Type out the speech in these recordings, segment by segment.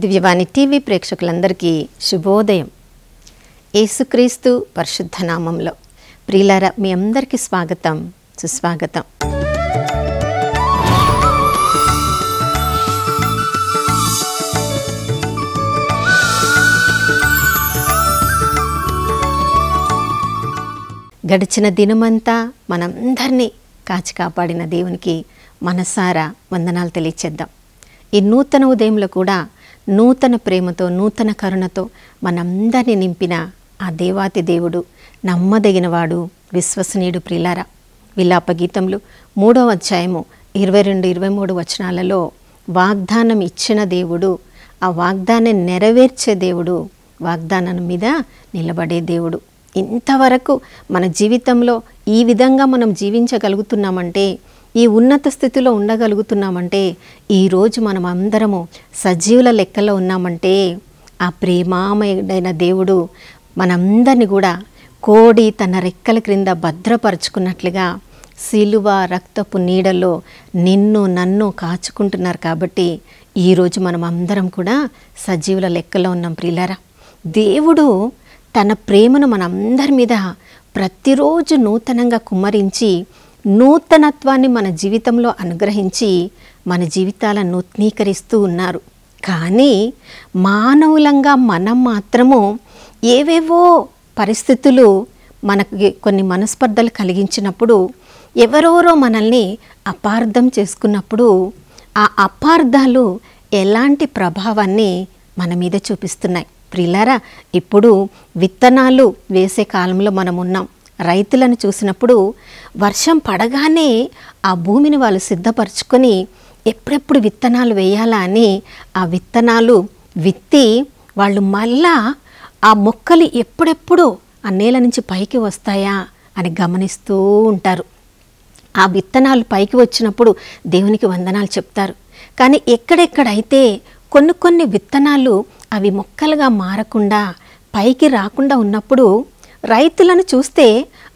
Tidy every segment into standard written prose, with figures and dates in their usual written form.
దివ్యవాణి TV ప్రేక్షకులందరికీ శుభోదయం. యేసుక్రీస్తు పరిశుద్ధ నామంలో ప్రియులారా, మీ అందరికీ స్వాగతం, సుస్వాగతం. గడిచిన దినమంతా మనందరినీ కాచి కాపాడిన దేవునికి మనసారా వందనాలు తెలియచేద్దాం. ఈ నూతన ఉదయంలో కూడా నూతన ప్రేమతో, నూతన కరుణతో మనందరినీ నింపిన ఆ దేవాతి దేవుడు నమ్మదగినవాడు, విశ్వసనీయుడు. ప్రియులారా, విలాప గీతములు 3వ అధ్యాయము 22-23 వచనాలలో వాగ్దానం ఇచ్చిన దేవుడు, ఆ వాగ్దానం నెరవేర్చే దేవుడు, వాగ్దానం మీద నిలబడే దేవుడు. ఇంతవరకు మన జీవితంలో ఈ విధంగా మనం జీవించగలుగుతున్నామంటే, ఈ ఉన్నత స్థితిలో ఉండగలుగుతున్నామంటే, ఈరోజు మనం అందరము సజీవుల లెక్కలో ఉన్నామంటే, ఆ ప్రేమామయుడైన దేవుడు మనందరినీ కూడా కోడి తన రెక్కల క్రింద భద్రపరుచుకున్నట్లుగా సిలువ రక్తపు నీడలో నిన్ను నన్ను కాచుకుంటున్నారు. కాబట్టి ఈరోజు మనం అందరం కూడా సజీవుల లెక్కలో ఉన్నాం. ప్రియులారా, దేవుడు తన ప్రేమను మనందరి మీద ప్రతిరోజు నూతనంగా కుమ్మరించి, నూతనత్వాన్ని మన జీవితంలో అనుగ్రహించి మన జీవితాలను నూతనీకరిస్తూ ఉన్నారు. కానీ మానవులంగా మనం మాత్రము ఏవేవో పరిస్థితులు మనకి కొన్ని మనస్పర్ధలు కలిగించినప్పుడు, ఎవరెవరో మనల్ని అపార్థం చేసుకున్నప్పుడు, ఆ అపార్థాలు ఎలాంటి ప్రభావాన్ని మన మీద చూపిస్తున్నాయి. ప్రియులారా, ఇప్పుడు విత్తనాలు వేసే కాలంలో మనం ఉన్నాం. రైతులను చూసినప్పుడు వర్షం పడగానే ఆ భూమిని వాళ్ళు సిద్ధపరచుకొని ఎప్పుడెప్పుడు విత్తనాలు వేయాలా అని ఆ విత్తనాలు విత్తి వాళ్ళు మళ్ళా ఆ మొక్కలు ఎప్పుడెప్పుడు ఆ నేల నుంచి పైకి వస్తాయా అని గమనిస్తూ ఉంటారు. ఆ విత్తనాలు పైకి వచ్చినప్పుడు దేవునికి వందనాలు చెప్తారు. కానీ ఎక్కడెక్కడైతే కొన్ని విత్తనాలు అవి మొక్కలుగా మారకుండా పైకి రాకుండా ఉన్నప్పుడు రైతులను చూస్తే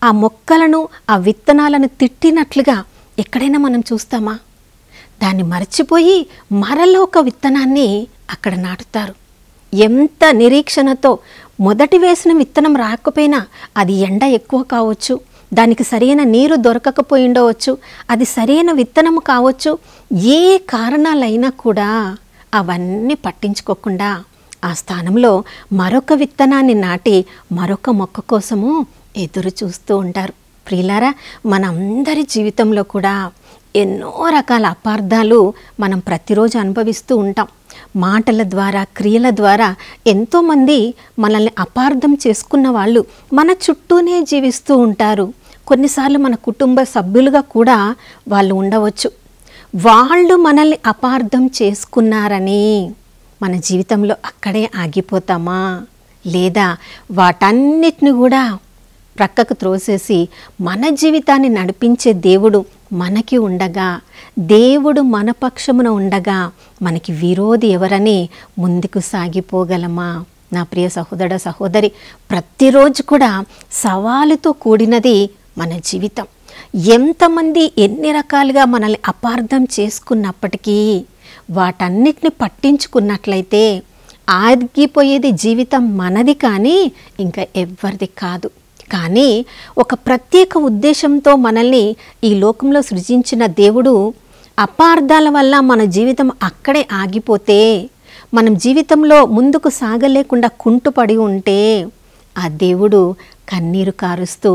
ఆ మొక్కలను, ఆ విత్తనాలను తిట్టినట్లుగా ఎక్కడైనా మనం చూస్తామా? దాన్ని మర్చిపోయి మరలో ఒక విత్తనాన్ని అక్కడ నాటుతారు. ఎంత నిరీక్షణతో! మొదటి వేసిన విత్తనం రాకపోయినా అది ఎండ ఎక్కువ కావచ్చు, దానికి సరైన నీరు దొరకకపోయి ఉండవచ్చు, అది సరైన విత్తనము కావచ్చు. ఏ కారణాలైనా కూడా అవన్నీ పట్టించుకోకుండా ఆ స్థానంలో మరొక విత్తనాన్ని నాటి మరొక మొక్క కోసము ఎదురు చూస్తూ ఉంటారు. ప్రియులారా, మనందరి జీవితంలో కూడా ఎన్నో రకాల అపార్థాలు మనం ప్రతిరోజు అనుభవిస్తూ ఉంటాం. మాటల ద్వారా, క్రియల ద్వారా ఎంతోమంది మనల్ని అపార్థం చేసుకున్న వాళ్ళు మన చుట్టూనే జీవిస్తూ ఉంటారు. కొన్నిసార్లు మన కుటుంబ సభ్యులుగా కూడా వాళ్ళు ఉండవచ్చు. వాళ్ళు మనల్ని అపార్థం చేసుకున్నారని మన జీవితంలో అక్కడే ఆగిపోతామా? లేదా వాటన్నిటిని కూడా ప్రక్కకు త్రోసేసి మన జీవితాన్ని నడిపించే దేవుడు మనకి ఉండగా, దేవుడు మన పక్షమున ఉండగా మనకి విరోధి ఎవరని ముందుకు సాగిపోగలమా? నా ప్రియ సహోదర సహోదరి, ప్రతిరోజు కూడా సవాలుతో కూడినది మన జీవితం. ఎంతమంది ఎన్ని రకాలుగా మనల్ని అపార్థం చేసుకున్నప్పటికీ వాటన్నిటిని పట్టించుకున్నట్లయితే ఆగిపోయేది జీవితం మనది, కానీ ఇంకా ఎవ్వరిది కాదు. కానీ ఒక ప్రత్యేక ఉద్దేశంతో మనల్ని ఈ లోకంలో సృజించిన దేవుడు అపార్థాల వల్ల మన జీవితం అక్కడే ఆగిపోతే, మనం జీవితంలో ముందుకు సాగలేకుండా కుంటుపడి ఉంటే, ఆ దేవుడు కన్నీరు కారుస్తూ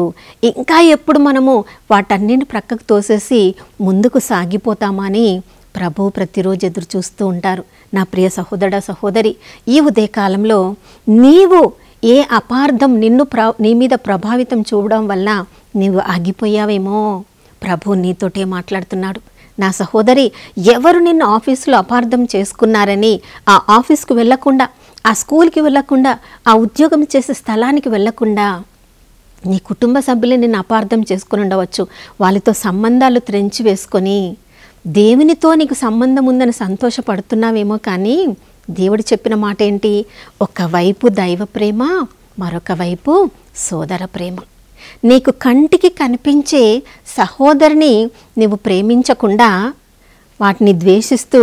ఇంకా ఎప్పుడు మనము వాటన్నిటిని ప్రక్కకు తోసేసి ముందుకు సాగిపోతామని ప్రభువు ప్రతిరోజు ఎదురు చూస్తూ ఉంటారు. నా ప్రియ సహోదర సహోదరి, ఈ ఉదయకాలంలో నీవు ఏ అపార్థం నీ మీద ప్రభావితం చూడడం వల్ల నీవు ఆగిపోయావేమో ప్రభు నీతోటే మాట్లాడుతున్నాడు. నా సహోదరి, ఎవరు నిన్ను ఆఫీసులో అపార్థం చేసుకున్నారని ఆ ఆఫీస్కు వెళ్ళకుండా, ఆ స్కూల్కి వెళ్ళకుండా, ఆ ఉద్యోగం చేసే స్థలానికి వెళ్ళకుండా నీ కుటుంబ సభ్యులు నిన్ను అపార్థం చేసుకుని ఉండవచ్చు. వాళ్ళతో సంబంధాలు త్రెంచి వేసుకొని దేవునితో నీకు సంబంధం ఉందని సంతోషపడుతున్నావేమో, కానీ దేవుడు చెప్పిన మాట ఏంటి? ఒకవైపు దైవ ప్రేమ, మరొక వైపు సోదర ప్రేమ. నీకు కంటికి కనిపించే సహోదరిని నీవు ప్రేమించకుండా వాటిని ద్వేషిస్తూ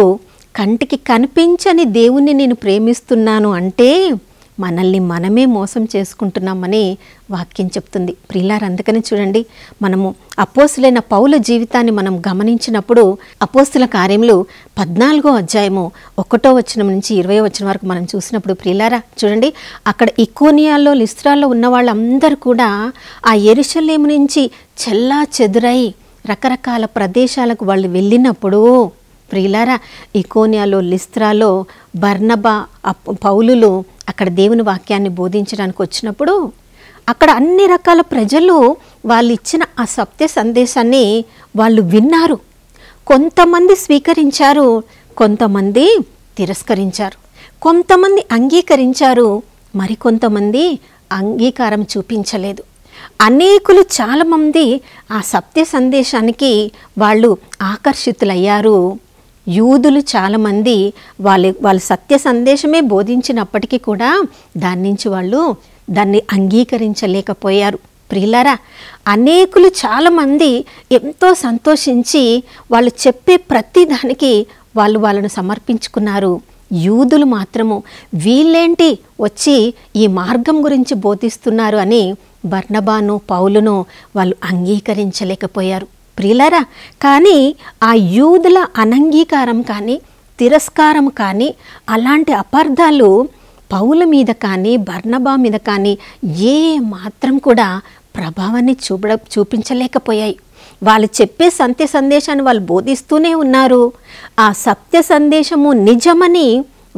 కంటికి కనిపించని దేవుణ్ణి నేను ప్రేమిస్తున్నాను అంటే మనల్ని మనమే మోసం చేసుకుంటున్నామని వాక్యం చెప్తుంది. ప్రియులారా, అందుకని చూడండి, మనము అపోస్తులైన పౌలు జీవితాన్ని మనం గమనించినప్పుడు అపోస్తుల కార్యములు 14వ అధ్యాయము 1వ వచనం నుంచి 20వ వచనం వరకు మనం చూసినప్పుడు ప్రియులారా చూడండి, అక్కడ ఇకోనియాలో లిస్త్రాలో ఉన్న వాళ్ళందరూ కూడా ఆ యెరూషలేము నుంచి చెల్లా చెదురై రకరకాల ప్రదేశాలకు వాళ్ళు వెళ్ళినప్పుడు ప్రియులారా, ఇకోనియాలో లిస్త్రాలో బర్నబా పౌలులు అక్కడ దేవుని వాక్యాన్ని బోధించడానికి వచ్చినప్పుడు అక్కడ అన్ని రకాల ప్రజలు వాళ్ళు ఇచ్చిన ఆ సత్య సందేశాన్ని వాళ్ళు విన్నారు. కొంతమంది స్వీకరించారు, కొంతమంది తిరస్కరించారు, కొంతమంది అంగీకరించారు, మరికొంతమంది అంగీకారం చూపించలేదు. అనేకులు చాలామంది ఆ సత్య సందేశానికి వాళ్ళు ఆకర్షితులయ్యారు. యూదులు చాలామంది వాళ్ళ సత్య సందేశమే బోధించినప్పటికీ కూడా దాని నుంచి వాళ్ళు దాన్ని అంగీకరించలేకపోయారు. ప్రియులారా, అనేకులు చాలామంది ఎంతో సంతోషించి వాళ్ళు చెప్పే ప్రతి దానికి వాళ్ళను సమర్పించుకున్నారు. యూదులు మాత్రము వీళ్ళేంటి వచ్చి ఈ మార్గం గురించి బోధిస్తున్నారు అని బర్నబాను పౌలును వాళ్ళు అంగీకరించలేకపోయారు. ప్రియులారా, కానీ ఆ యూదుల అనంగీకారం కానీ తిరస్కారం కానీ అలాంటి అపార్థాలు పౌల మీద కానీ బర్నబా మీద కానీ ఏ మాత్రం కూడా ప్రభావాన్ని చూపించలేకపోయాయి. వాళ్ళు చెప్పే సత్య సందేశాన్ని వాళ్ళు బోధిస్తూనే ఉన్నారు. ఆ సత్య సందేశము నిజమని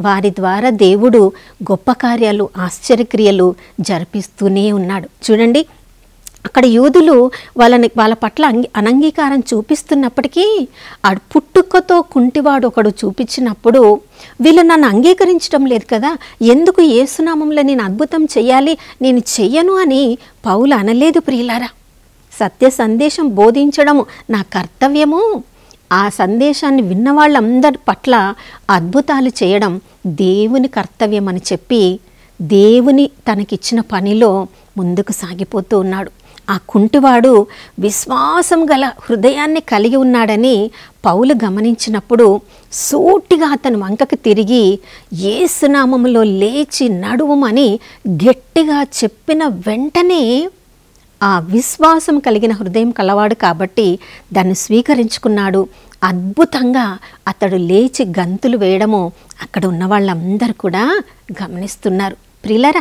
వారి ద్వారా దేవుడు గొప్ప కార్యాలు ఆశ్చర్యక్రియలు జరిపిస్తూనే ఉన్నాడు. చూడండి, అక్కడ యూదులు వాళ్ళ పట్ల అనంగీకారం చూపిస్తున్నప్పటికీ ఆ పుట్టుకతో కుంటివాడు ఒకడు చూపించినప్పుడు వీళ్ళు నన్ను అంగీకరించడం లేదు కదా, ఎందుకు యేసునామంలో నేను అద్భుతం చెయ్యాలి, నేను చెయ్యను అని పౌలు అనలేదు. ప్రియులారా, సత్య సందేశం బోధించడము నా కర్తవ్యము, ఆ సందేశాన్ని విన్న వాళ్ళందరి పట్ల అద్భుతాలు చేయడం దేవుని కర్తవ్యం అని చెప్పి దేవుని తనకిచ్చిన పనిలో ముందుకు సాగిపోతూ ఉన్నాడు. ఆ కుంటివాడు విశ్వాసం గల హృదయాన్ని కలిగి ఉన్నాడని పౌలు గమనించినప్పుడు సూటిగా అతను వంకకు తిరిగి యేసునామములో లేచి నడువుమని గట్టిగా చెప్పిన వెంటనే ఆ విశ్వాసం కలిగిన హృదయం కలవాడు కాబట్టి దాన్ని స్వీకరించుకున్నాడు. అద్భుతంగా అతడు లేచి గంతులు వేయడము అక్కడ ఉన్న వాళ్ళందరూ కూడా గమనిస్తున్నారు. ప్రియులారా,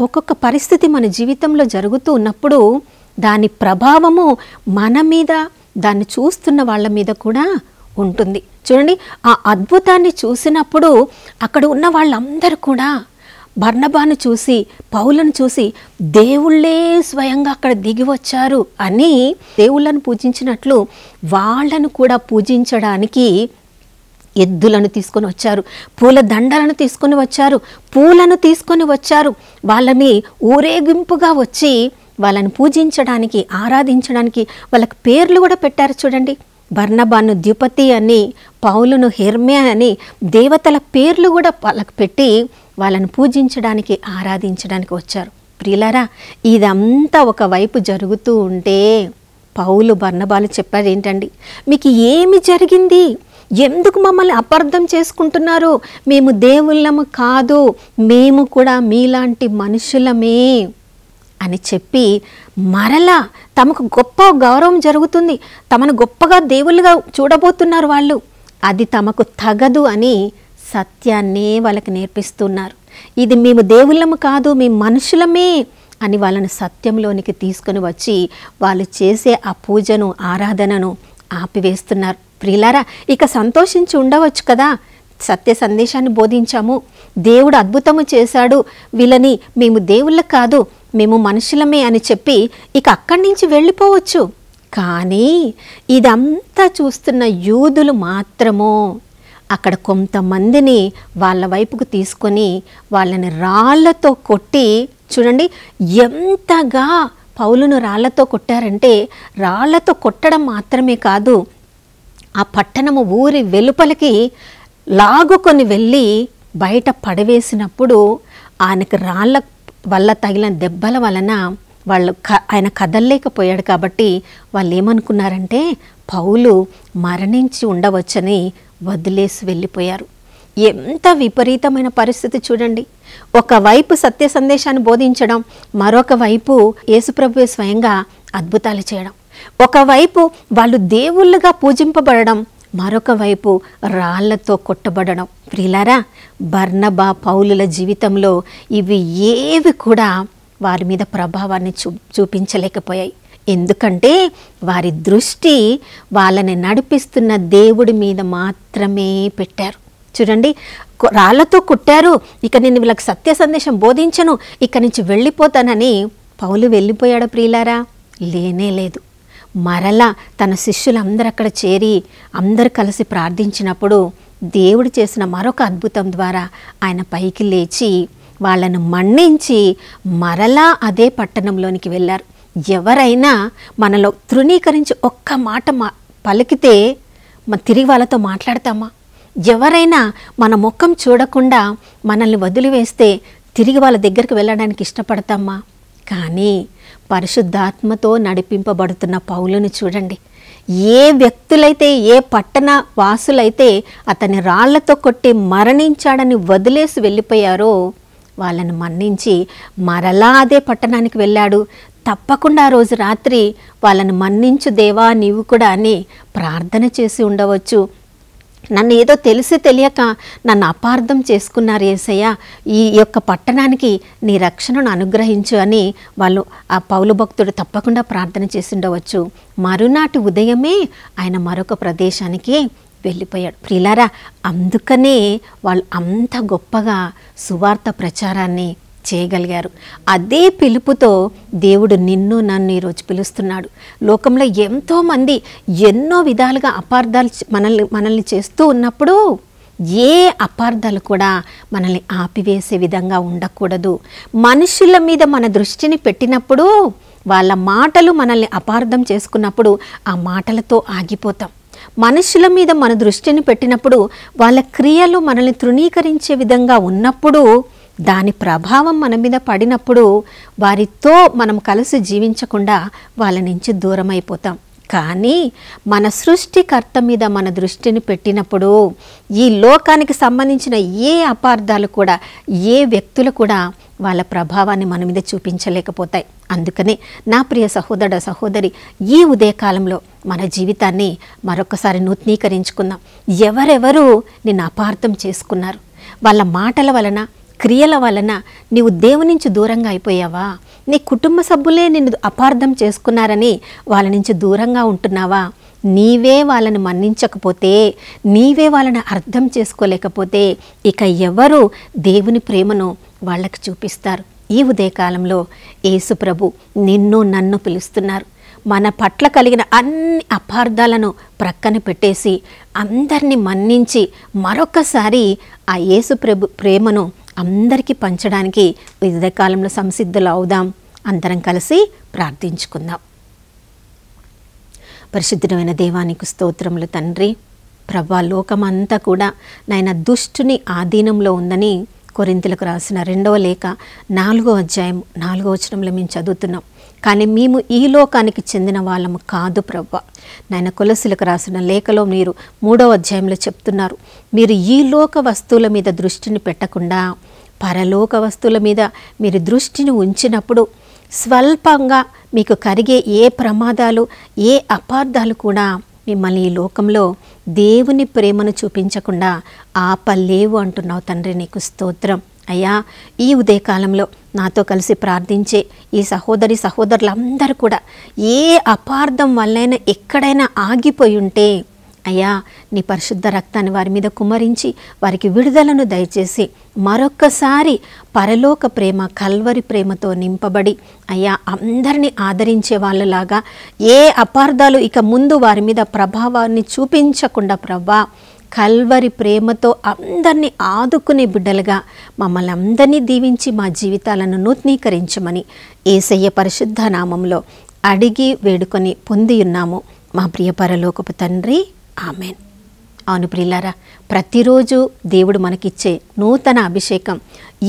ఒక్కొక్క పరిస్థితి మన జీవితంలో జరుగుతూ ఉన్నప్పుడు దాని ప్రభావము మన మీద, దాన్ని చూస్తున్న వాళ్ళ మీద కూడా ఉంటుంది. చూడండి, ఆ అద్భుతాన్ని చూసినప్పుడు అక్కడ ఉన్న వాళ్ళందరూ కూడా బర్నబాను చూసి పౌలను చూసి దేవుళ్ళే స్వయంగా అక్కడ దిగి వచ్చారు అని దేవుళ్ళను పూజించినట్లు వాళ్ళను కూడా పూజించడానికి ఎద్దులను తీసుకొని వచ్చారు, పూల దండలను తీసుకొని వచ్చారు, పూలను తీసుకొని వచ్చారు. వాళ్ళని ఊరేగింపుగా వచ్చి వాళ్ళని పూజించడానికి ఆరాధించడానికి వాళ్ళకి పేర్లు కూడా పెట్టారు. చూడండి, బర్నబాను ద్యుపతి అని, పౌలును హెర్మే అని దేవతల పేర్లు కూడా వాళ్ళకు పెట్టి వాళ్ళని పూజించడానికి ఆరాధించడానికి వచ్చారు. ప్రియులారా, ఇదంతా ఒకవైపు జరుగుతూ ఉంటే పౌలు బర్నబాలు చెప్పారు, ఏంటండి మీకు ఏమి జరిగింది, ఎందుకు మమ్మల్ని అపార్థం చేసుకుంటున్నారు, మేము దేవుళ్ళము కాదు, మేము కూడా మీలాంటి మనుషులమే అని చెప్పి మరలా తమకు గొప్ప గౌరవం జరుగుతుంది, తమను గొప్పగా దేవుళ్ళుగా చూడబోతున్నారు వాళ్ళు, అది తమకు తగదు అని సత్యాన్నే వాళ్ళకి నేర్పిస్తున్నారు. ఇది మేము దేవుళ్ళము కాదు, మేము మనుషులమే అని వాళ్ళని సత్యంలోనికి తీసుకొని వచ్చి వాళ్ళు చేసే ఆ పూజను ఆరాధనను ఆపివేస్తున్నారు. ప్రియులారా, ఇక సంతోషించి ఉండవచ్చు కదా, సత్య సందేశాన్ని బోధించాము, దేవుడు అద్భుతము చేశాడు, వీళ్ళని మేము దేవుళ్ళ కాదు మేము మనుషులమే అని చెప్పి ఇక అక్కడి నుంచి వెళ్ళిపోవచ్చు. కానీ ఇదంతా చూస్తున్న యూదులు మాత్రము అక్కడ కొంతమందిని వాళ్ళ వైపుకు తీసుకొని వాళ్ళని రాళ్లతో కొట్టి, చూడండి ఎంతగా పౌలును రాళ్లతో కొట్టారంటే, రాళ్లతో కొట్టడం మాత్రమే కాదు, ఆ పట్టణము ఊరి వెలుపలికి లాగుకొని వెళ్ళి బయట పడవేసినప్పుడు ఆయనకు రాళ్ళ వల్ల తగిలిన దెబ్బల వలన ఆయన కదలలేకపోయాడు కాబట్టి వాళ్ళు ఏమనుకున్నారంటే పౌలు మరణించి ఉండవచ్చని వదిలేసి వెళ్ళిపోయారు. ఎంత విపరీతమైన పరిస్థితి చూడండి. ఒకవైపు సత్య సందేశాన్ని బోధించడం, మరొక వైపు యేసుప్రభువే స్వయంగా అద్భుతాలు చేయడం, ఒకవైపు వాళ్ళు దేవుళ్ళుగా పూజింపబడడం, మరొక వైపు రాళ్లతో కొట్టబడడం. ప్రియులారా, బర్నబా పౌలుల జీవితంలో ఇవి ఏవి కూడా వారి మీద ప్రభావాన్ని చూపించలేకపోయాయి. ఎందుకంటే వారి దృష్టి వాళ్ళని నడిపిస్తున్న దేవుడి మీద మాత్రమే పెట్టారు. చూడండి, రాళ్లతో కుట్టారు, ఇక నేను వీళ్ళకి సత్య సందేశం బోధించను, ఇక నుంచి వెళ్ళిపోతానని పౌలు వెళ్ళిపోయాడు ప్రియులారా? లేనే లేదు. మరలా తన శిష్యులందరూ అక్కడ చేరి అందరు కలిసి ప్రార్థించినప్పుడు దేవుడు చేసిన మరొక అద్భుతం ద్వారా ఆయన పైకి లేచి వాళ్ళను మన్నించి మరలా అదే పట్టణంలోనికి వెళ్ళారు. ఎవరైనా మనలో తృణీకరించి ఒక్క మాట పలికితే తిరిగి వాళ్ళతో మాట్లాడతామా? ఎవరైనా మన ముఖం చూడకుండా మనల్ని వదిలివేస్తే తిరిగి వాళ్ళ దగ్గరికి వెళ్ళడానికి ఇష్టపడతామా? కానీ పరిశుద్ధాత్మతో నడిపింపబడుతున్న పౌలుని చూడండి. ఏ వ్యక్తులైతే, ఏ పట్టణ వాసులైతే అతని రాళ్లతో కొట్టి మరణించాడని వదిలేసి వెళ్ళిపోయారో వాళ్ళని మన్నించి మరలా అదే పట్టణానికి వెళ్ళాడు. తప్పకుండా ఆ రోజు రాత్రి వాళ్ళని మన్నించు దేవా నీవు కూడా అని ప్రార్థన చేసి ఉండవచ్చు. నన్ను ఏదో తెలిసి తెలియక నన్ను అపార్థం చేసుకున్నారు యేసయ్య, ఈ యొక్క పట్టణానికి నీ రక్షణను అనుగ్రహించు అని వాళ్ళు ఆ పౌలు భక్తుడు తప్పకుండా ప్రార్థన చేసి ఉండవచ్చు. మరునాటి ఉదయమే ఆయన మరొక ప్రదేశానికి వెళ్ళిపోయాడు. ప్రియులారా, అందుకనే వాళ్ళు అంత గొప్పగా సువార్త ప్రచారాన్ని చేయగలిగారు. అదే పిలుపుతో దేవుడు నిన్ను నన్ను ఈరోజు పిలుస్తున్నాడు. లోకంలో ఎంతోమంది ఎన్నో విధాలుగా అపార్థాలు మనల్ని చేస్తూ ఉన్నప్పుడు ఏ అపార్థాలు కూడా మనల్ని ఆపివేసే విధంగా ఉండకూడదు. మనుషుల మీద మన దృష్టిని పెట్టినప్పుడు, వాళ్ళ మాటలు మనల్ని అపార్థం చేసుకున్నప్పుడు ఆ మాటలతో ఆగిపోతాం. మనుషుల మీద మన దృష్టిని పెట్టినప్పుడు, వాళ్ళ క్రియలు మనల్ని తృణీకరించే విధంగా ఉన్నప్పుడు, దాని ప్రభావం మన మీద పడినప్పుడు వారితో మనం కలిసి జీవించకుండా వాళ్ళ నుంచి దూరం అయిపోతాం. కానీ మన సృష్టికర్త మీద మన దృష్టిని పెట్టినప్పుడు ఈ లోకానికి సంబంధించిన ఏ అపార్థాలు కూడా, ఏ వ్యక్తులు కూడా వాళ్ళ ప్రభావాన్ని మన మీద చూపించలేకపోతాయి. అందుకనే నా ప్రియ సహోదర సహోదరి, ఈ ఉదయకాలంలో మన జీవితాన్ని మరొకసారి నూతనీకరించుకుందాం. ఎవరెవరు నిన్ను అపార్థం చేసుకున్నారు? వాళ్ళ మాటల వలన, క్రియల వలన నీవు దేవుని నుంచి దూరంగా అయిపోయావా? నీ కుటుంబ సభ్యులే నిన్ను అపార్థం చేసుకున్నారని వాళ్ళ నుంచి దూరంగా ఉంటున్నావా? నీవే వాళ్ళని మన్నించకపోతే, నీవే వాళ్ళని అర్థం చేసుకోలేకపోతే ఇక ఎవరు దేవుని ప్రేమను వాళ్ళకి చూపిస్తారు? ఈ ఉదయకాలంలో యేసు ప్రభు నిన్ను నన్ను పిలుస్తున్నారు. మన పట్ల కలిగిన అన్ని అపార్థాలను ప్రక్కన పెట్టేసి అందరినీ మన్నించి మరొకసారి ఆ యేసు ప్రభు ప్రేమను అందరికీ పంచడానికి ఉదయకాలంలో సంసిద్ధులు అవుదాం. అందరం కలిసి ప్రార్థించుకుందాం. పరిశుద్ధమైన దేవానికి స్తోత్రములు తండ్రి. ప్రభా, లోకమంతా కూడా నాయన దుష్టుని ఆధీనంలో ఉందని కొరింథీయులకు రాసిన 2వ లేఖ 4వ అధ్యాయం 4వ వచనంలో మేము చదువుతున్నాం. కానీ మేము ఈ లోకానికి చెందిన వాళ్ళము కాదు ప్రభా. నాయన కొలస్సీలకు రాసిన లేఖలో మీరు 3వ అధ్యాయంలో చెప్తున్నారు, మీరు ఈ లోక వస్తువుల మీద దృష్టిని పెట్టకుండా పరలోక వస్తువుల మీద మీరు దృష్టిని ఉంచినప్పుడు స్వల్పంగా మీకు కరిగే ఏ ప్రమాదాలు, ఏ అపార్థాలు కూడా మిమ్మల్ని ఈ లోకంలో దేవుని ప్రేమను చూపించకుండా ఆపలేవు అంటున్నావు తండ్రి. నీకు స్తోత్రం అయ్యా. ఈ ఉదయకాలంలో నాతో కలిసి ప్రార్థించే ఈ సహోదరి సహోదరులందరూ కూడా ఏ అపార్థం వల్లైనా ఎక్కడైనా ఆగిపోయి ఉంటే అయ్యా, నీ పరిశుద్ధ రక్తాన్ని వారి మీద కుమ్మరించి వారికి విడుదలను దయచేసి మరొక్కసారి పరలోక ప్రేమ, కల్వరి ప్రేమతో నింపబడి అయ్యా అందరినీ ఆదరించే వాళ్ళలాగా ఏ అపార్థాలు ఇక ముందు వారి మీద ప్రభావాన్ని చూపించకుండా ప్రభా, కల్వరి ప్రేమతో అందరినీ ఆదుకునే బిడ్డలుగా మమ్మల్ని అందరినీ దీవించి మా జీవితాలను నూతనీకరించమని యేసయ్య పరిశుద్ధ నామంలో అడిగి వేడుకొని పొంది ఉన్నాము మా ప్రియ పరలోకపు తండ్రి. ఆమెన్. అవును ప్రియులారా, ప్రతిరోజు దేవుడు మనకిచ్చే నూతన అభిషేకం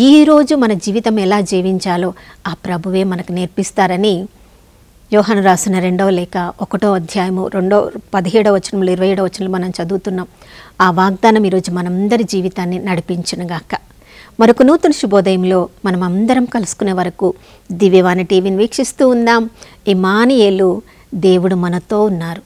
ఈరోజు మన జీవితం ఎలా జీవించాలో ఆ ప్రభువే మనకు నేర్పిస్తారని యోహాను రాసిన 2వ లేఖ 1వ అధ్యాయము 17వ వచనంలో 27వ వచనంలో మనం చదువుతున్నాం. ఆ వాగ్దానం ఈరోజు మనందరి జీవితాన్ని నడిపించునుగాక. మరొక నూతన శుభోదయంలో మనం అందరం కలుసుకునే వరకు దివ్యవాణి టీవీని వీక్షిస్తూ ఉందాం. ఇమ్మానుయేలు, దేవుడు మనతో ఉన్నారు.